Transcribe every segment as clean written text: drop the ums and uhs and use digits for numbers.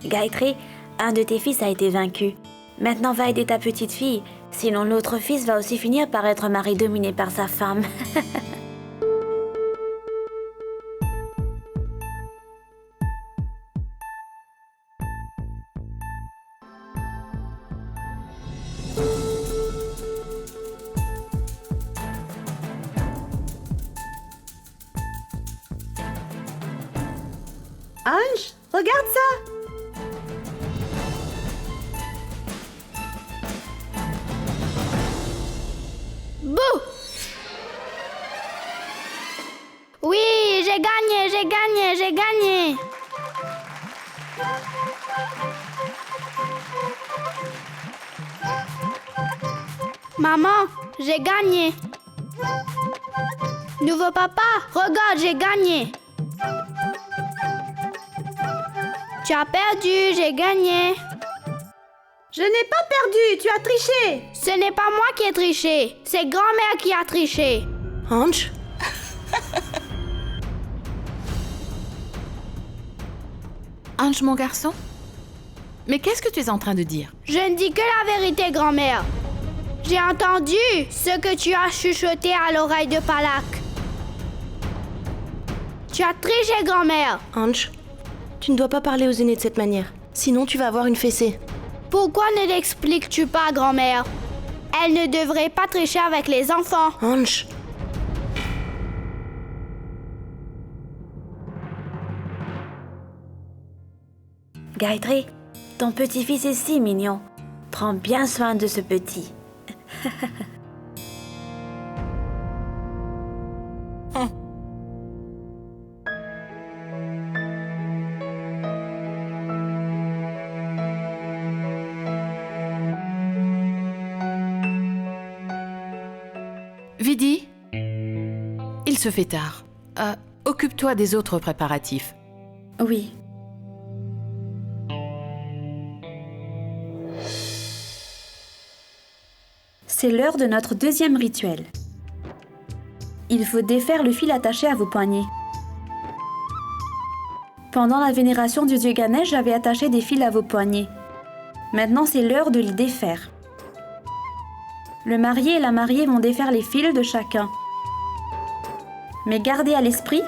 Gayatri, un de tes fils a été vaincu. Maintenant, va aider ta petite fille. Sinon, l'autre fils va aussi finir par être un mari dominé par sa femme. Ange, regarde ça! Bouh! Oui, j'ai gagné! Maman, j'ai gagné! Nouveau papa, regarde, j'ai gagné! Tu as perdu, j'ai gagné! Je n'ai pas perdu, tu as triché! Ce n'est pas moi qui ai triché, c'est grand-mère qui a triché! Ange? Ange, mon garçon? Mais qu'est-ce que tu es en train de dire? Je ne dis que la vérité, grand-mère. J'ai entendu ce que tu as chuchoté à l'oreille de Palak. Tu as triché, grand-mère. Ange, tu ne dois pas parler aux aînés de cette manière. Sinon, tu vas avoir une fessée. Pourquoi ne l'expliques-tu pas, grand-mère? Elle ne devrait pas tricher avec les enfants. Ange! Gayatri, ton petit-fils est si mignon. Prends bien soin de ce petit. Vidi? Il se fait tard. Occupe-toi des autres préparatifs. Oui. C'est l'heure de notre deuxième rituel. Il faut défaire le fil attaché à vos poignets. Pendant la vénération du dieu Ganesh, j'avais attaché des fils à vos poignets. Maintenant, c'est l'heure de les défaire. Le marié et la mariée vont défaire les fils de chacun. Mais gardez à l'esprit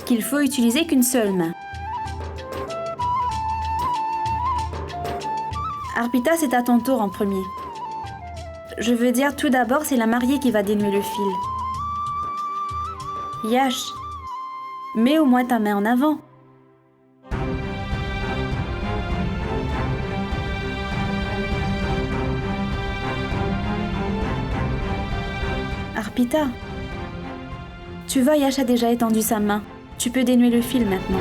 qu'il faut utiliser qu'une seule main. Arpita, c'est à ton tour en premier. Je veux dire, tout d'abord, c'est la mariée qui va dénouer le fil. Yash, mets au moins ta main en avant. Arpita, tu vois, Yash a déjà étendu sa main. Tu peux dénouer le fil maintenant.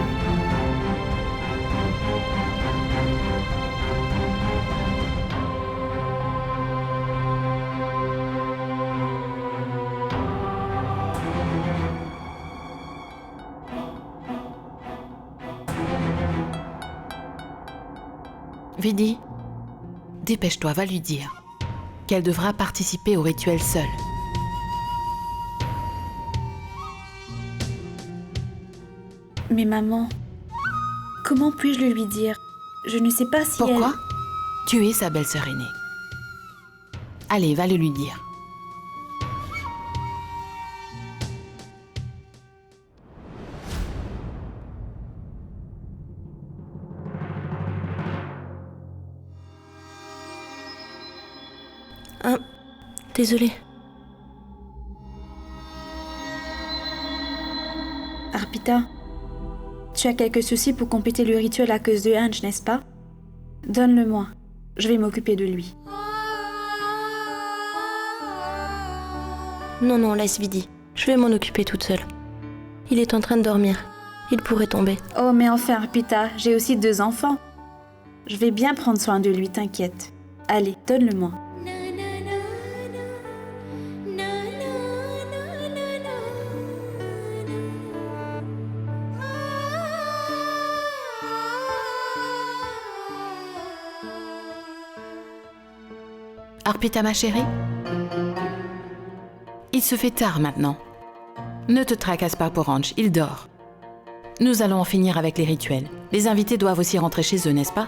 Vidi, dépêche-toi, va lui dire qu'elle devra participer au rituel seule. Mais maman, comment puis-je le lui dire? Je ne sais pas si Pourquoi? Tu es sa belle-sœur aînée. Allez, va le lui dire. Désolée. Arpita, tu as quelques soucis pour compléter le rituel à cause de Ange, n'est-ce pas? Donne-le-moi. Je vais m'occuper de lui. Non, laisse Vidi. Je vais m'en occuper toute seule. Il est en train de dormir. Il pourrait tomber. Oh, mais enfin, Arpita, j'ai aussi 2 enfants. Je vais bien prendre soin de lui, t'inquiète. Allez, donne-le-moi. Arpita, ma chérie? Il se fait tard maintenant. Ne te tracasse pas pour Ange, il dort. Nous allons en finir avec les rituels. Les invités doivent aussi rentrer chez eux, n'est-ce pas?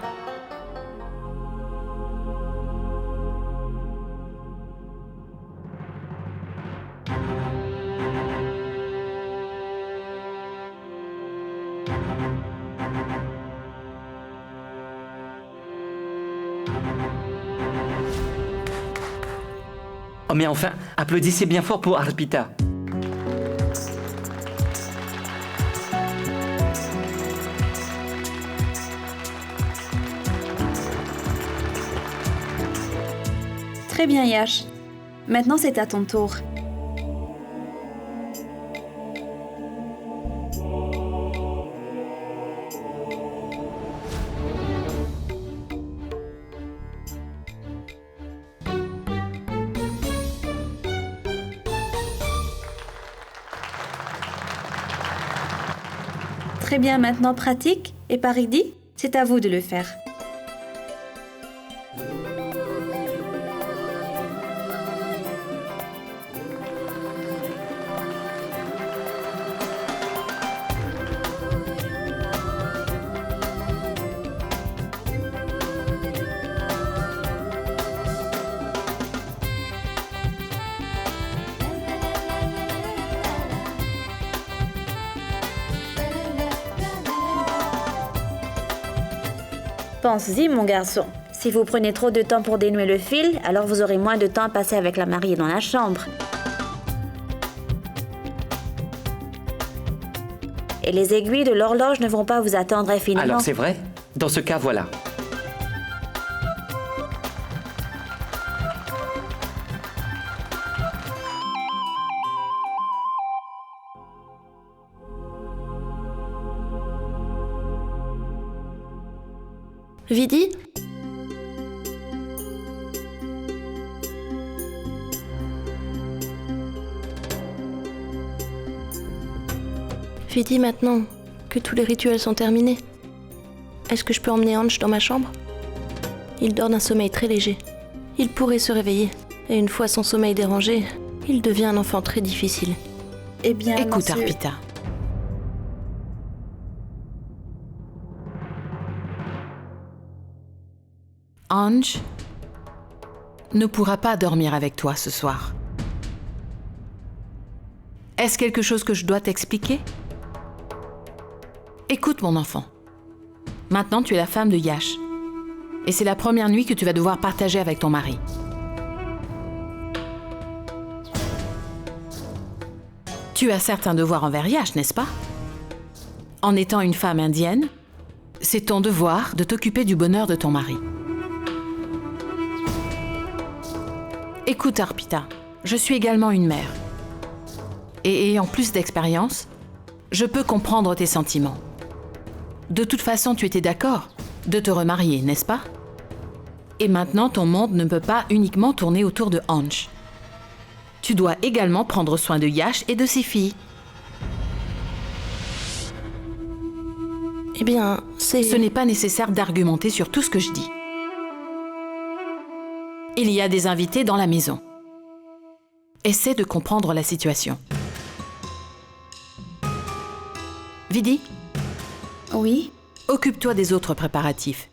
Oh mais enfin, applaudissez bien fort pour Arpita. Très bien, Yash. Maintenant, c'est à ton tour. Très bien, maintenant pratique. Et Paridi, c'est à vous de le faire. Pense-y, mon garçon. Si vous prenez trop de temps pour dénouer le fil, alors vous aurez moins de temps à passer avec la mariée dans la chambre. Et les aiguilles de l'horloge ne vont pas vous attendre infiniment. Alors c'est vrai? Dans ce cas, voilà. Vidi? Vidi, maintenant que tous les rituels sont terminés, est-ce que je peux emmener Ange dans ma chambre? Il dort d'un sommeil très léger. Il pourrait se réveiller. Et une fois son sommeil dérangé, il devient un enfant très difficile. Eh bien, Écoute, monsieur... Arpita. Ange ne pourra pas dormir avec toi ce soir. Est-ce quelque chose que je dois t'expliquer? Écoute, mon enfant. Maintenant, tu es la femme de Yash. Et c'est la première nuit que tu vas devoir partager avec ton mari. Tu as certains devoirs envers Yash, n'est-ce pas? En étant une femme indienne, c'est ton devoir de t'occuper du bonheur de ton mari. Écoute, Arpita, je suis également une mère. Et ayant plus d'expérience, je peux comprendre tes sentiments. De toute façon, tu étais d'accord de te remarier, n'est-ce pas? Et maintenant, ton monde ne peut pas uniquement tourner autour de Ange. Tu dois également prendre soin de Yash et de ses filles. Eh bien, Ce n'est pas nécessaire d'argumenter sur tout ce que je dis. Il y a des invités dans la maison. Essaie de comprendre la situation. Vidi, Oui? occupe-toi des autres préparatifs.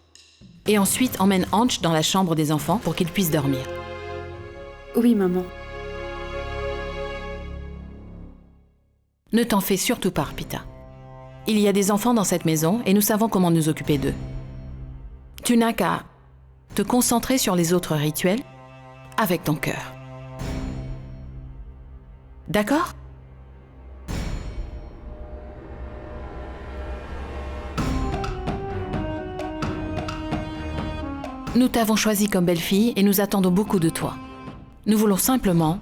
Et ensuite, emmène Ange dans la chambre des enfants pour qu'il puisse dormir. Oui, maman. Ne t'en fais surtout pas, Arpita. Il y a des enfants dans cette maison et nous savons comment nous occuper d'eux. Tu n'as qu'à te concentrer sur les autres rituels avec ton cœur. D'accord? Nous t'avons choisie comme belle-fille et nous attendons beaucoup de toi. Nous voulons simplement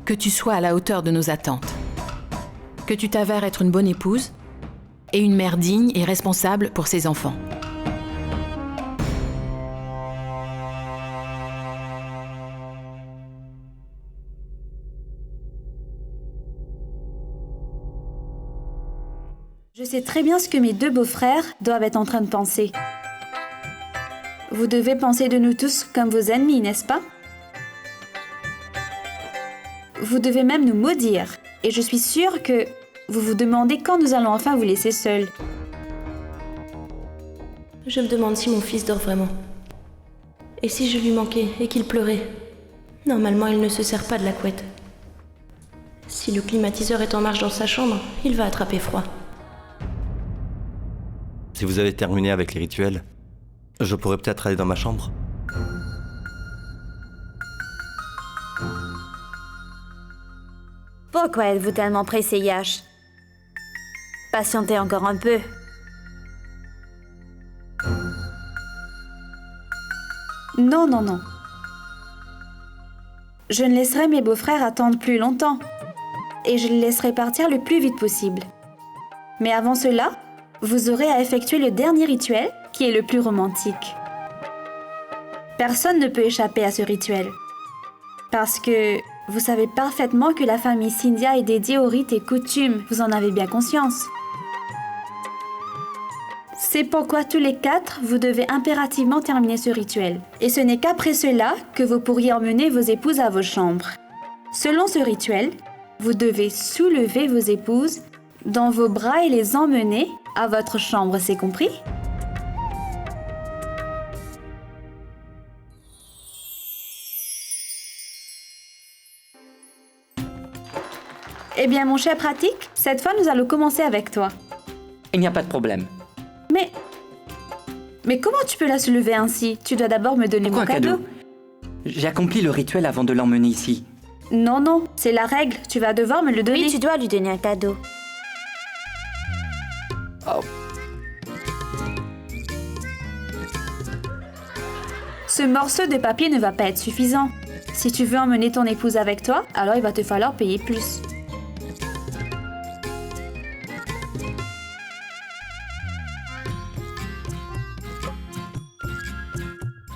que tu sois à la hauteur de nos attentes. Que tu t'avères être une bonne épouse et une mère digne et responsable pour ses enfants. Je sais très bien ce que mes deux beaux-frères doivent être en train de penser. Vous devez penser de nous tous comme vos ennemis, n'est-ce pas? Vous devez même nous maudire. Et je suis sûre que vous vous demandez quand nous allons enfin vous laisser seuls. Je me demande si mon fils dort vraiment. Et si je lui manquais et qu'il pleurait? Normalement, il ne se sert pas de la couette. Si le climatiseur est en marche dans sa chambre, il va attraper froid. Si vous avez terminé avec les rituels, je pourrais peut-être aller dans ma chambre. Pourquoi êtes-vous tellement pressé, Yash? Patientez encore un peu. Non, non, non. Je ne laisserai mes beaux-frères attendre plus longtemps. Et je les laisserai partir le plus vite possible. Mais avant cela, vous aurez à effectuer le dernier rituel, qui est le plus romantique. Personne ne peut échapper à ce rituel. Parce que vous savez parfaitement que la famille Scindia est dédiée aux rites et coutumes. Vous en avez bien conscience. C'est pourquoi tous les 4, vous devez impérativement terminer ce rituel. Et ce n'est qu'après cela que vous pourriez emmener vos épouses à vos chambres. Selon ce rituel, vous devez soulever vos épouses dans vos bras et les emmener à votre chambre, c'est compris? Eh bien, mon cher pratique, cette fois, nous allons commencer avec toi. Il n'y a pas de problème. Mais comment tu peux la soulever ainsi? Tu dois d'abord me donner Pourquoi mon un cadeau? J'ai accompli le rituel avant de l'emmener ici. Non, non, c'est la règle. Tu vas devoir me le donner. Oui, tu dois lui donner un cadeau. Oh. Ce morceau de papier ne va pas être suffisant. Si tu veux emmener ton épouse avec toi, alors il va te falloir payer plus.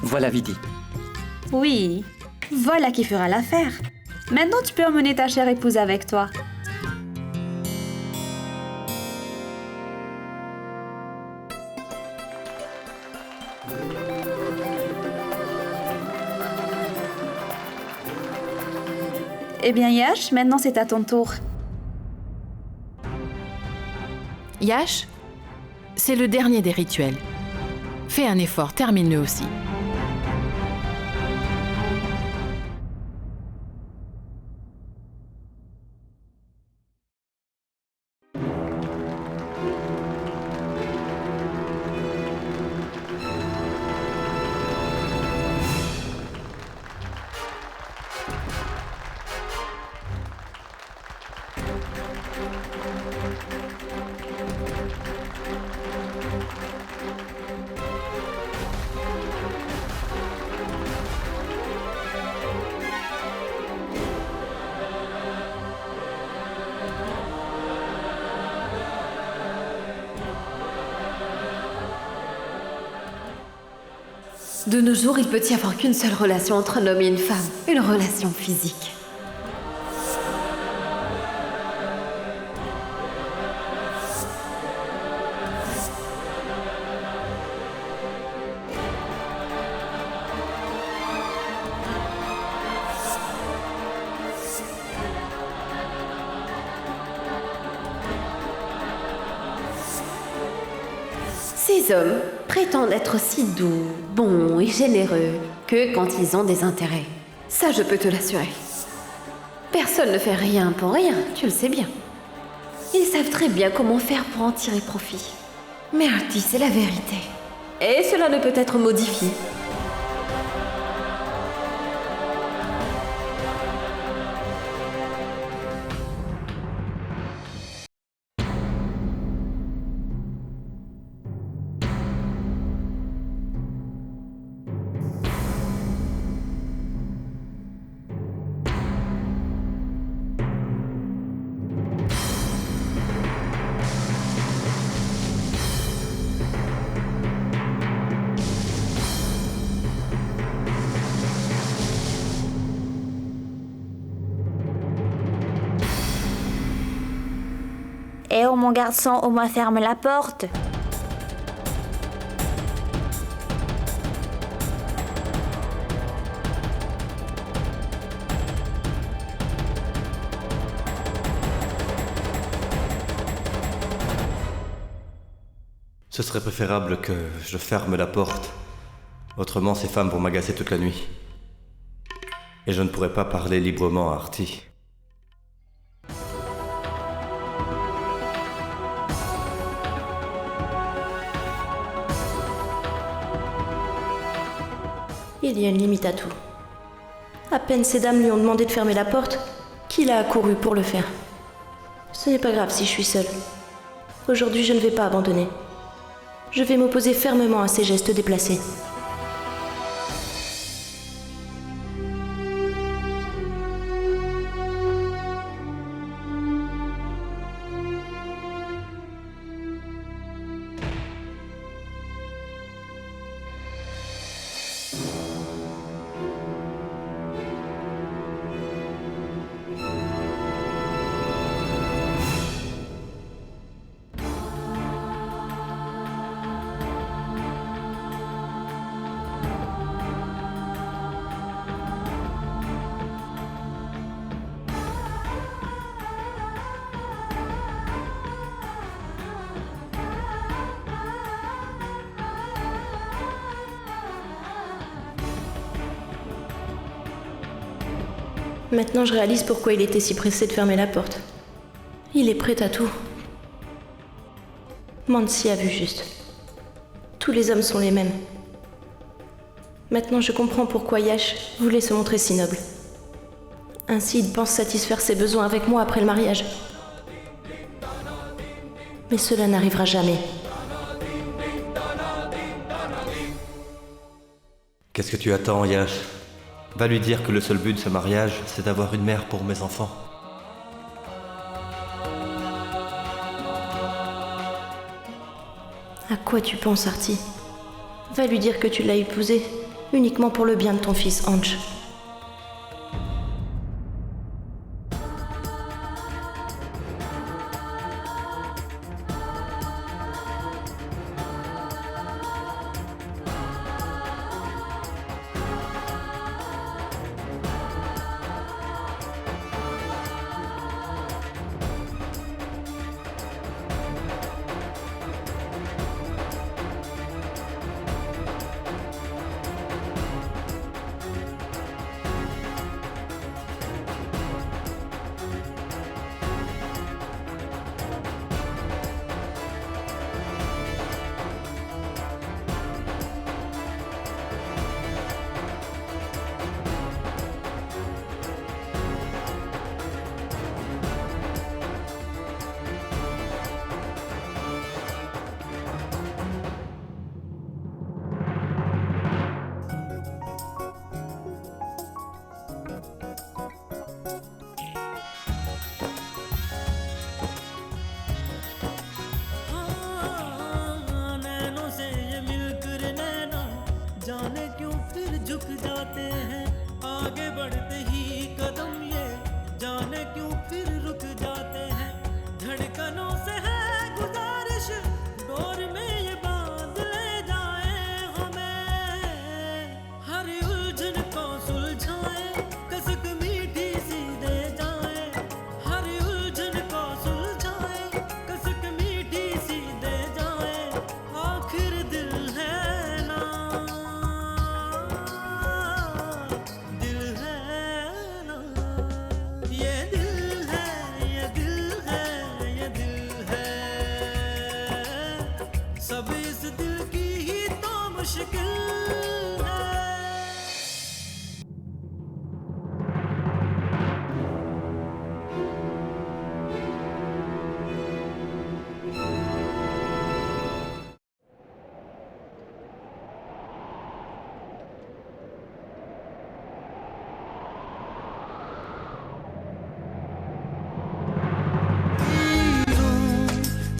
Voilà Vidi. Oui, voilà qui fera l'affaire. Maintenant, tu peux emmener ta chère épouse avec toi. Eh bien, Yash, maintenant c'est à ton tour. Yash, c'est le dernier des rituels. Fais un effort, termine-le aussi. De nos jours, il peut y avoir qu'une seule relation entre un homme et une femme, une relation physique. Ces hommes prétendent être si doux, bons et généreux que quand ils ont des intérêts. Ça, je peux te l'assurer. Personne ne fait rien pour rien, tu le sais bien. Ils savent très bien comment faire pour en tirer profit. Mais Artie, c'est la vérité. Et cela ne peut être modifié. Eh oh mon garçon, au moins ferme la porte. Ce serait préférable que je ferme la porte. Autrement, ces femmes vont m'agacer toute la nuit. Et je ne pourrai pas parler librement à Artie. Il y a une limite à tout. À peine ces dames lui ont demandé de fermer la porte, qu'il a accouru pour le faire. Ce n'est pas grave si je suis seule. Aujourd'hui, je ne vais pas abandonner. Je vais m'opposer fermement à ces gestes déplacés. Maintenant, je réalise pourquoi il était si pressé de fermer la porte. Il est prêt à tout. Mansi a vu juste. Tous les hommes sont les mêmes. Maintenant, je comprends pourquoi Yash voulait se montrer si noble. Ainsi, il pense satisfaire ses besoins avec moi après le mariage. Mais cela n'arrivera jamais. Qu'est-ce que tu attends, Yash? Va lui dire que le seul but de ce mariage, c'est d'avoir une mère pour mes enfants. À quoi tu penses, Artie? Va lui dire que tu l'as épousée uniquement pour le bien de ton fils Anj.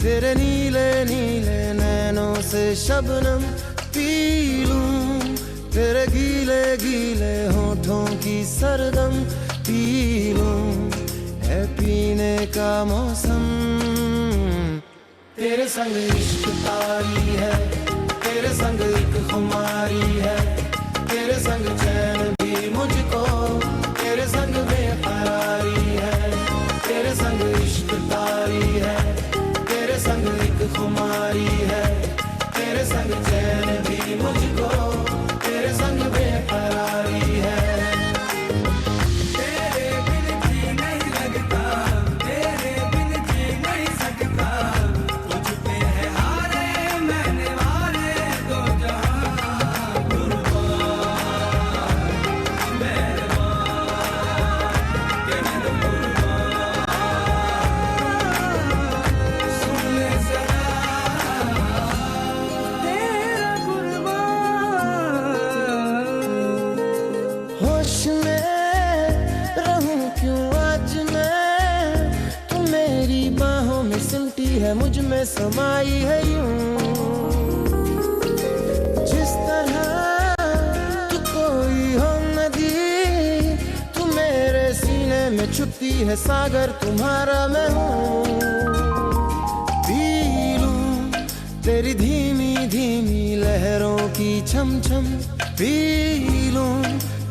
तेरे नीले नीले नैनों से शबनम पी लूं, तेरे गीले गीले होठों की सरगम पी लूं, है पीने का मौसम। तेरे संग इश्क तारी है, तेरे संग एक खुमारी है, तेरे संग चैन भी मुझको, तेरे संग बेकरारी है, तेरे संग इश्क तारी है, तेरे संग एक खुमारी है, मुझ में समाई है यूं जिस तरह तू कोई हो नदी तू मेरे सीने में छुपती है सागर तुम्हारा मैं हूँ पी लूं तेरी धीमी धीमी लहरों की छम छम पी लूं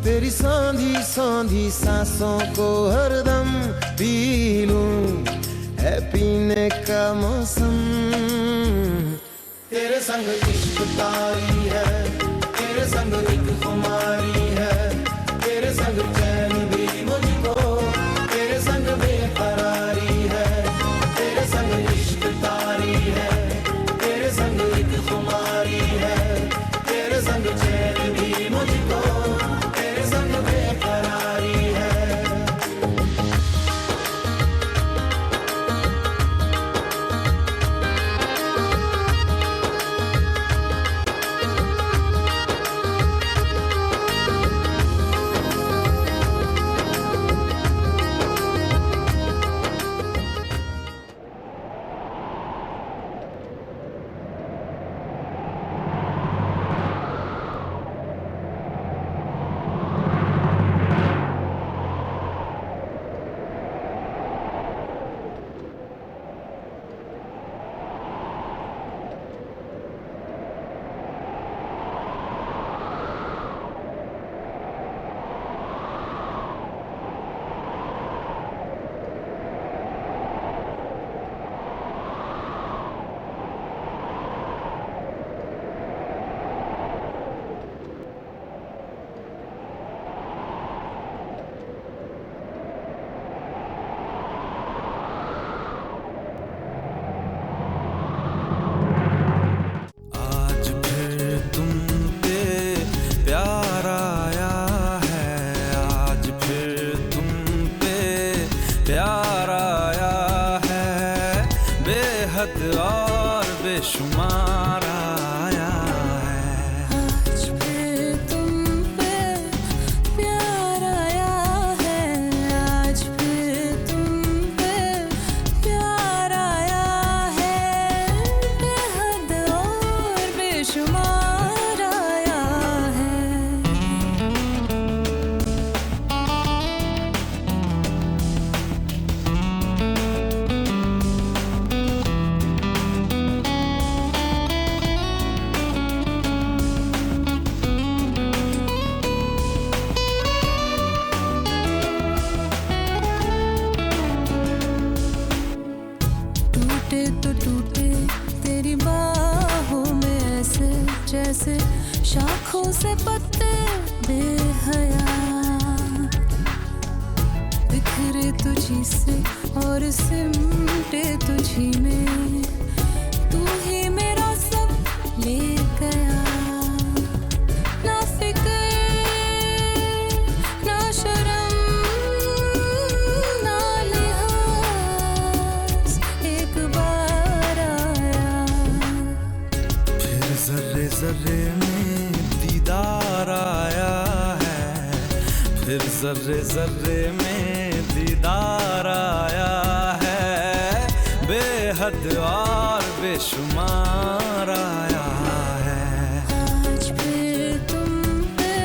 तेरी सौंधी सौंधी सांसों को हरदम पी लूं है पीने का मौसम तेरे संग इश्क तारी है तेरे संग एक खुमारी है तेरे संग चैन भी मुझको तेरे संग बेकरारी है तेरे संग इश्क तारी है तेरे संग एक खुमारी है तेरे संग चैन भी मुझको तेरे संग बेकरारी है और बेशुमार आया है आज फिर तुम पे प्यार आया है आज फिर तुम पे प्यार आया है बेहद और बेशुमार आया है टूटे तो टूटे तेरी बाहों में ऐसे जैसे शाखों से पत्ते बेहया बिखरे तुझी से और सिमटे तुझी में तू ही मेरा सब ले गया ना फिक्र ना शर्म ना लिहाज एक बार आया फिर जर्रे जर्रे में दीदार आया है फिर जर्रे जर्रे में दीदार आया है बेहद और बेशुमार आया है आज फिर तुम पे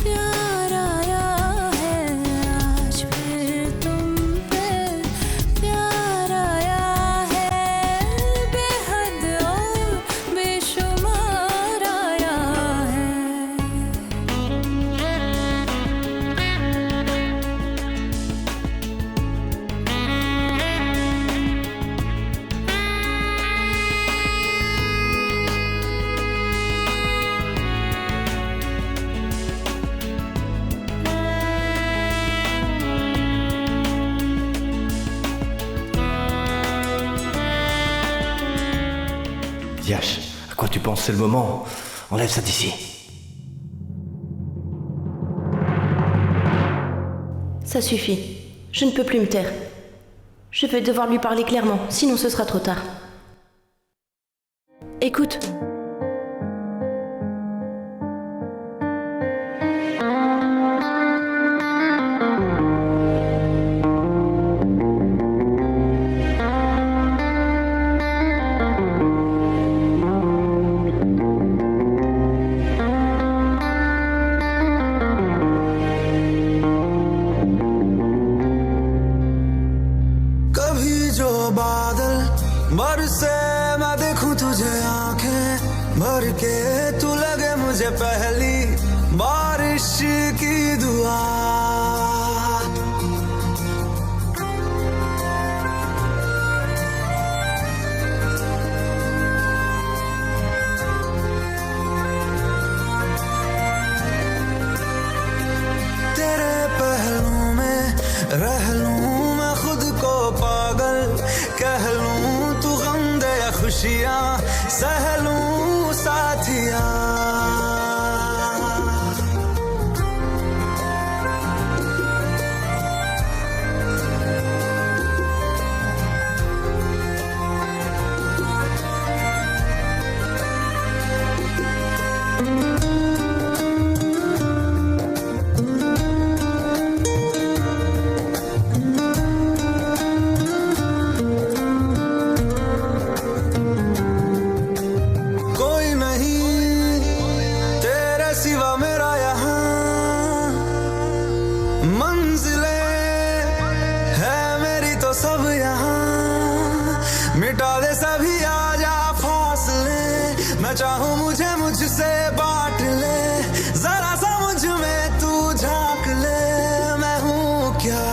प्यार आया है आज फिर तुम पे प्यार आया है बेहद और बेशुमार आया है Yash, à quoi tu penses? C'est le moment. Enlève ça d'ici. Ça suffit. Je ne peux plus me taire. Je vais devoir lui parler clairement, sinon ce sera trop tard. Écoute. जो बादल बरसे मैं देखूं तुझे आंखें भर के, तू लगे मुझे पहली बारिश की दुआ। तेरे पहलू में रह लूं मैं खुद को पागल, कह लूं तू गम दे या खुशियां सह लूं साथिया। मिटा दे सभी आजा फासले, मैं चाहूं मुझे मुझसे बांट ले, जरा सा मुझ में तू झांक ले, मैं हूं क्या।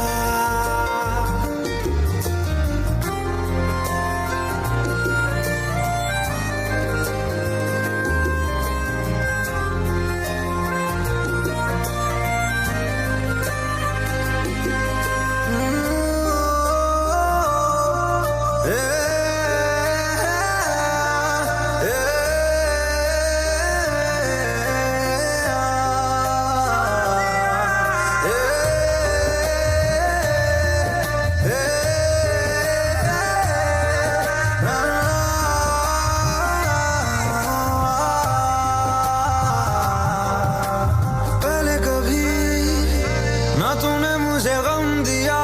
तूने मुझे गम दिया,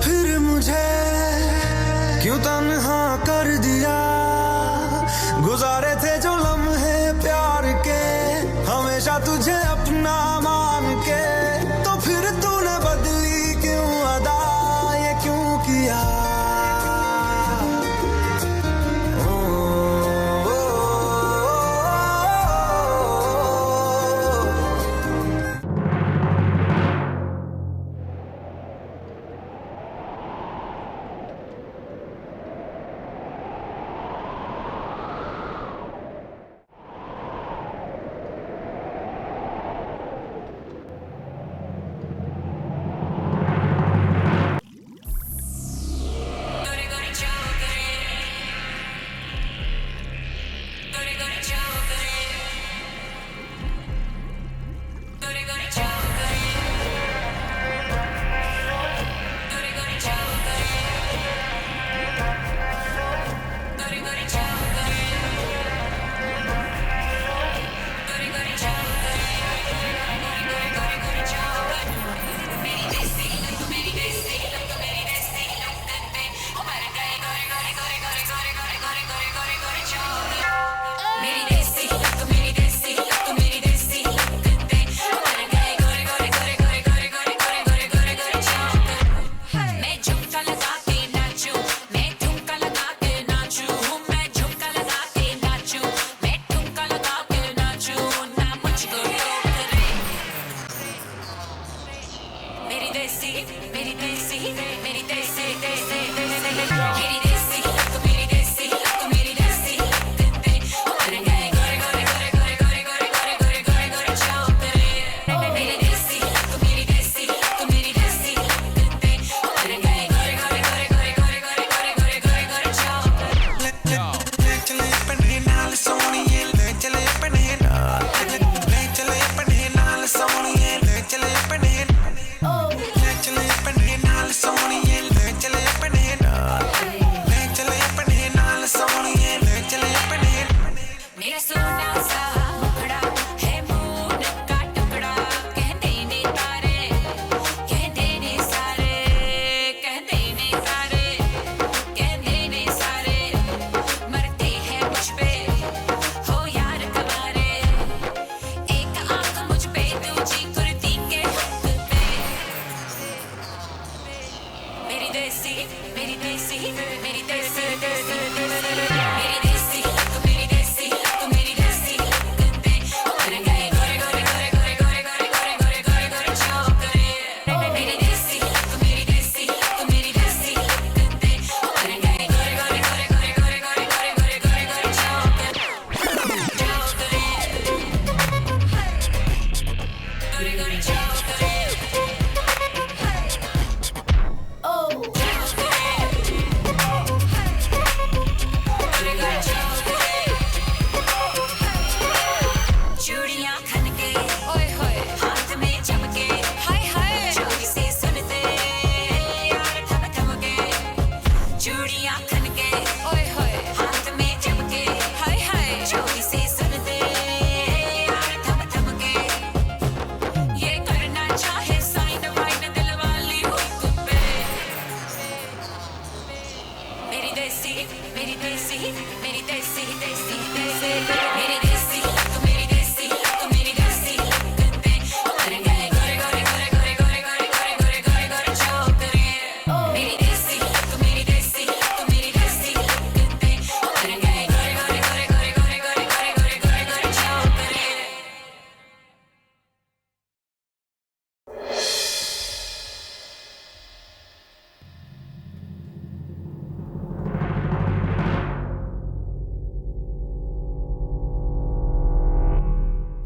फिर मुझे क्यों तन्हा कर दिया। गुजारे थे जो लम्हे प्यार के, हमेशा तुझे अपना मान के, तो फिर तूने बदली क्यों अदा, ये क्यों किया।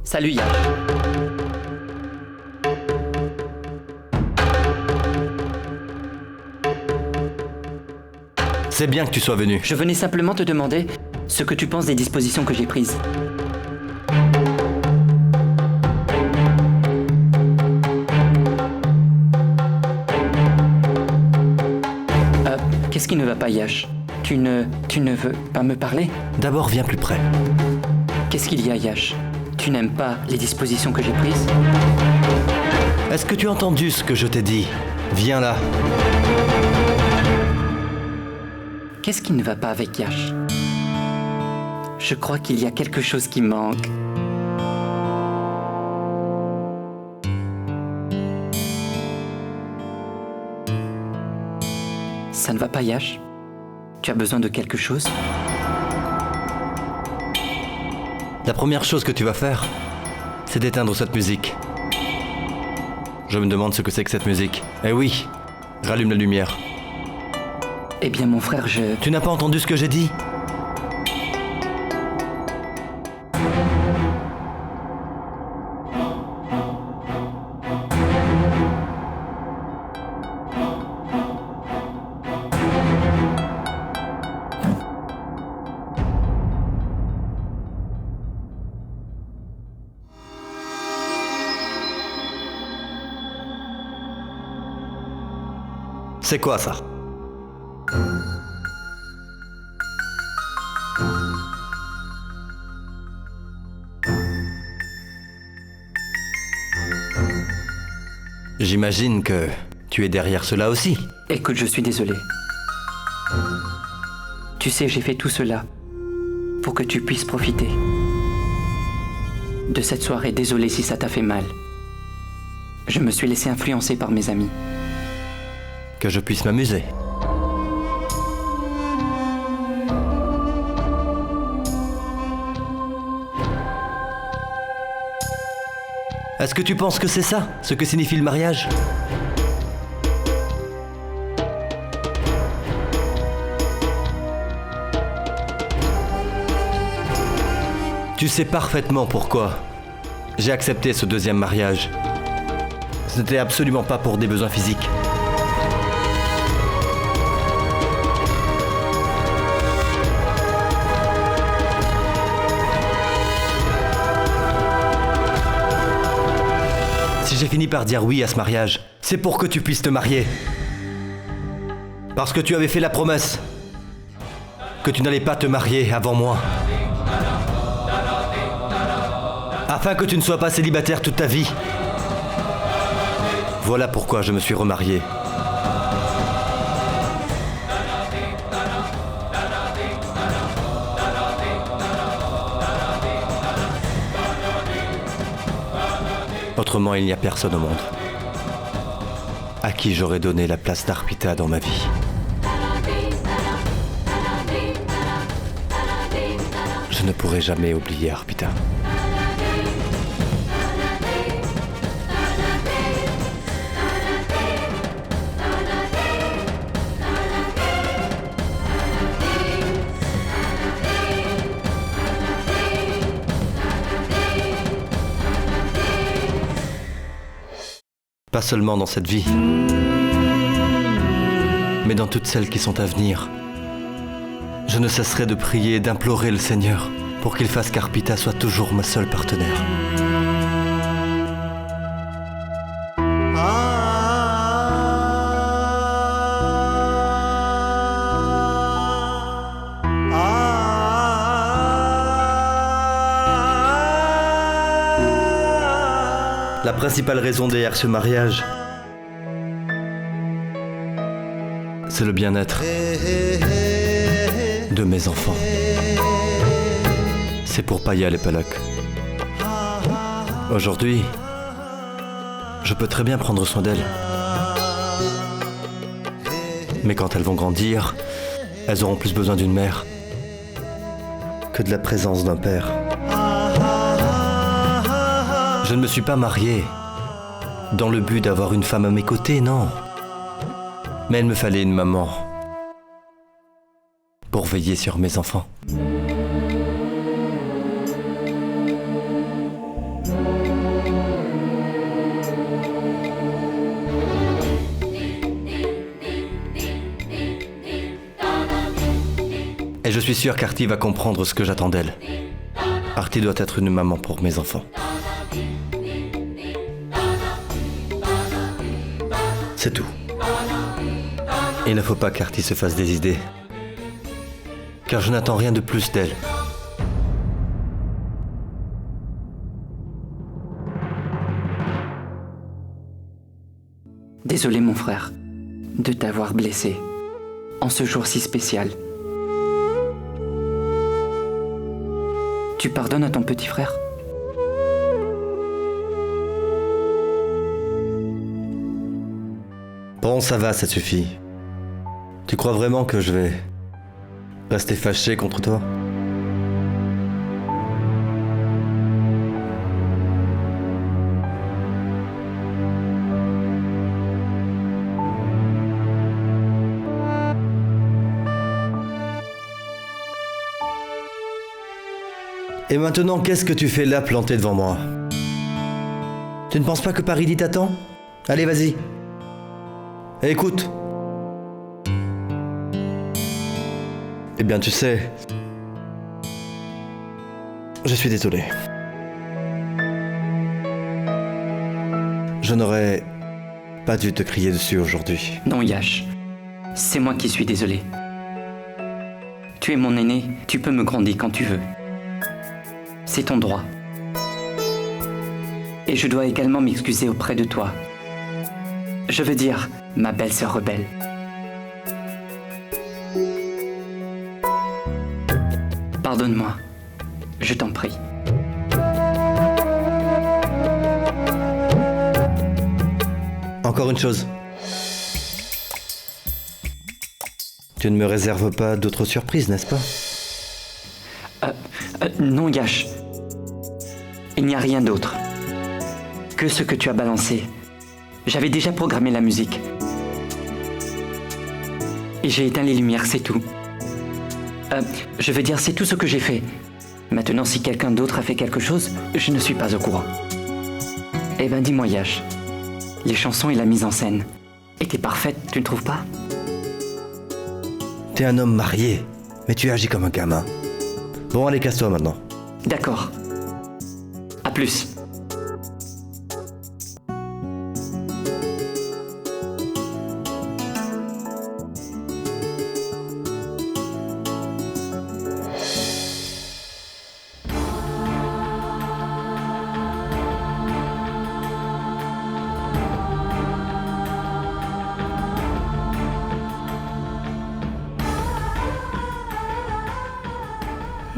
Salut Yash. C'est bien que tu sois venu. Je venais simplement te demander ce que tu penses des dispositions que j'ai prises. Qu'est-ce qui ne va pas, Yash? Tu ne veux pas me parler? D'abord, viens plus près. Qu'est-ce qu'il y a, Yash? Tu n'aimes pas les dispositions que j'ai prises? Est-ce que tu as entendu ce que je t'ai dit? Viens là. Qu'est-ce qui ne va pas avec Yash? Je crois qu'il y a quelque chose qui manque. Ça ne va pas, Yash? Tu as besoin de quelque chose? La première chose que tu vas faire, c'est d'éteindre cette musique. Je me demande ce que c'est que cette musique. Eh oui, rallume la lumière. Eh bien, mon frère, Tu n'as pas entendu ce que j'ai dit? C'est quoi ça? J'imagine que tu es derrière cela aussi. Écoute, je suis désolé. Tu sais, j'ai fait tout cela pour que tu puisses profiter de cette soirée. Désolé si ça t'a fait mal. Je me suis laissé influencer par mes amis. Que je puisse m'amuser. Est-ce que tu penses que c'est ça, ce que signifie le mariage? Tu sais parfaitement pourquoi j'ai accepté ce deuxième mariage. Ce n'était absolument pas pour des besoins physiques. Si j'ai fini par dire oui à ce mariage, c'est pour que tu puisses te marier. Parce que tu avais fait la promesse que tu n'allais pas te marier avant moi. Afin que tu ne sois pas célibataire toute ta vie. Voilà pourquoi je me suis remarié. Autrement, il n'y a personne au monde à qui qui j'aurais donné la place d'Arpita dans ma vie. Je ne pourrai jamais oublier Arpita. Pas seulement dans cette vie, mais dans toutes celles qui sont à venir. Je ne cesserai de prier et d'implorer le Seigneur pour qu'il fasse qu'Arpita soit toujours ma seule partenaire. La principale raison derrière ce mariage, c'est le bien-être de mes enfants. C'est pour Paya et Palak. Aujourd'hui, je peux très bien prendre soin d'elles. Mais quand elles vont grandir, elles auront plus besoin d'une mère que de la présence d'un père. Je ne me suis pas marié dans le but d'avoir une femme à mes côtés, non. Mais il me fallait une maman pour veiller sur mes enfants. Et je suis sûr qu'Arti va comprendre ce que j'attends d'elle. Arti doit être une maman pour mes enfants. C'est tout. Il ne faut pas qu'Arti se fasse des idées, car je n'attends rien de plus d'elle. Désolé mon frère, de t'avoir blessé, en ce jour si spécial. Tu pardonnes à ton petit frère ? Bon, ça va, ça suffit. Tu crois vraiment que je vais rester fâché contre toi ? Et maintenant, qu'est-ce que tu fais là planté devant moi ? Tu ne penses pas que Paridi t'attend ? Allez, vas-y. Écoute. Eh bien, tu sais, je suis désolé. Je n'aurais pas dû te crier dessus aujourd'hui. Non, Yash, c'est moi qui suis désolé. Tu es mon aîné, tu peux me gronder quand tu veux. C'est ton droit. Et je dois également m'excuser auprès de toi. Je veux dire, ma belle-sœur rebelle. Pardonne-moi, je t'en prie. Encore une chose. Tu ne me réserves pas d'autres surprises, n'est-ce pas ? Non, Yash. Il n'y a rien d'autre que ce que tu as balancé. J'avais déjà programmé la musique. Et j'ai éteint les lumières, c'est tout. Je veux dire, c'est tout ce que j'ai fait. Maintenant, si quelqu'un d'autre a fait quelque chose, je ne suis pas au courant. Eh ben, dis-moi, Yash. Les chansons et la mise en scène étaient parfaites, tu ne trouves pas ? T'es un homme marié, mais tu agis comme un gamin. Bon, allez, casse-toi maintenant. D'accord. À plus.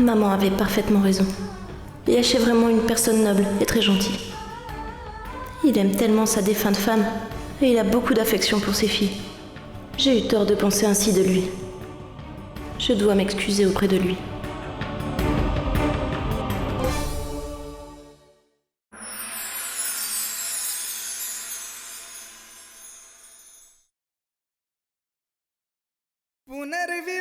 Maman avait parfaitement raison. Yash est vraiment une personne noble et très gentille. Il aime tellement sa défunte femme Et il a beaucoup d'affection pour ses filles. J'ai eu tort de penser ainsi de lui. Je dois m'excuser auprès de lui. पुनर्वि